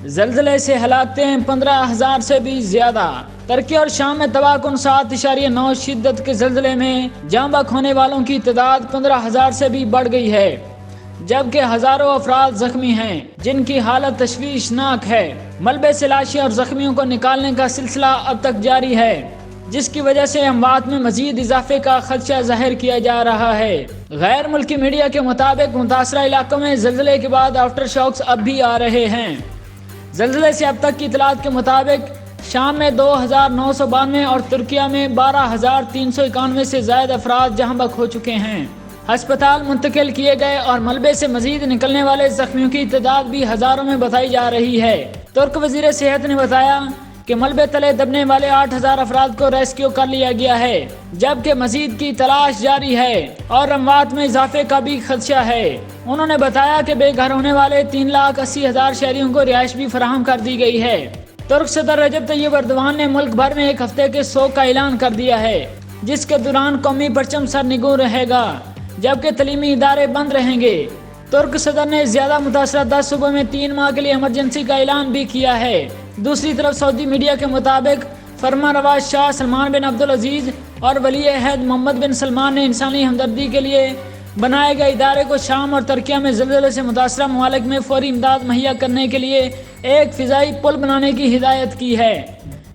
زلزلے سے ہلاکتیں 15,000 سے بھی زیادہ۔ ترکی اور شام میں تباہ کن 7.9 شدت کے زلزلے میں جاں بحق ہونے والوں کی تعداد 15,000 سے بھی بڑھ گئی ہے، جبکہ ہزاروں افراد زخمی ہیں جن کی حالت تشویشناک ہے۔ ملبے سے لاشیں اور زخمیوں کو نکالنے کا سلسلہ اب تک جاری ہے، جس کی وجہ سے اموات میں مزید اضافے کا خدشہ ظاہر کیا جا رہا ہے۔ غیر ملکی میڈیا کے مطابق متاثرہ علاقوں میں زلزلے کے بعد آفٹر شاکس اب بھی آ رہے ہیں۔ زلزلے سے اب تک کی اطلاعات کے مطابق شام میں 2,992 اور ترکیہ میں 12,391 سے زائد افراد جہاں بحق ہو چکے ہیں، ہسپتال منتقل کیے گئے اور ملبے سے مزید نکلنے والے زخمیوں کی تعداد بھی ہزاروں میں بتائی جا رہی ہے۔ ترک وزیر صحت نے بتایا کہ ملبے تلے دبنے والے 8,000 افراد کو ریسکیو کر لیا گیا ہے، جبکہ مزید کی تلاش جاری ہے اور اموات میں اضافے کا بھی خدشہ ہے۔ انہوں نے بتایا کہ بے گھر ہونے والے 3,80,000 شہریوں کو رہائش بھی فراہم کر دی گئی ہے۔ ترک صدر رجب طیب ایردوان نے ملک بھر میں ایک ہفتے کے سوگ کا اعلان کر دیا ہے، جس کے دوران قومی پرچم سرنگوں رہے گا، جبکہ تعلیمی ادارے بند رہیں گے۔ ترک صدر نے زیادہ متاثرہ 10 صوبوں میں 3 ماہ کے لیے ایمرجنسی کا اعلان بھی کیا ہے۔ دوسری طرف سعودی میڈیا کے مطابق فرمانروا شاہ سلمان بن عبدالعزیز اور ولی عہد محمد بن سلمان نے انسانی ہمدردی کے لیے بنائے گئے ادارے کو شام اور ترکیہ میں زلزلے سے متاثرہ ممالک میں فوری امداد مہیا کرنے کے لیے ایک فضائی پل بنانے کی ہدایت کی ہے۔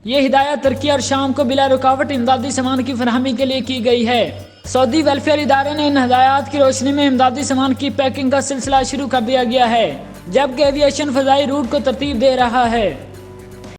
یہ ہدایت ترکیہ اور شام کو بلا رکاوٹ امدادی سامان کی فراہمی کے لیے کی گئی ہے۔ سعودی ویلفیئر ادارے نے ان ہدایات کی روشنی میں امدادی سامان کی پیکنگ کا سلسلہ شروع کر دیا گیا ہے، جبکہ ایویشن فضائی روٹ کو ترتیب دے رہا ہے۔